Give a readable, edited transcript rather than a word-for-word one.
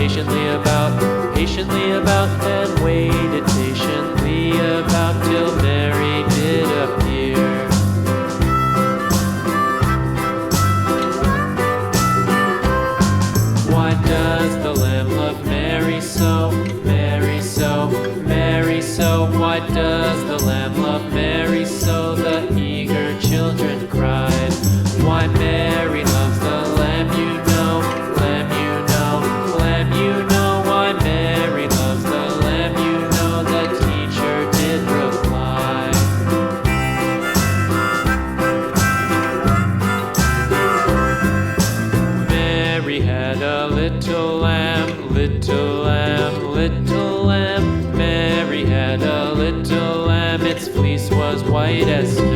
patiently about, and waited patiently about till Mary did appear. Why does the lamb love Mary so, Mary so, Mary so? Why does the lamb love Mary so? The eager children cried. Why Mary loves the lamb, you know, lamb, you know, lamb, you know. Why Mary loves the lamb, you know, the teacher did reply. Mary had a little lamb, little lamb, little lamb. Mary had a little lamb, its fleece was white as snow.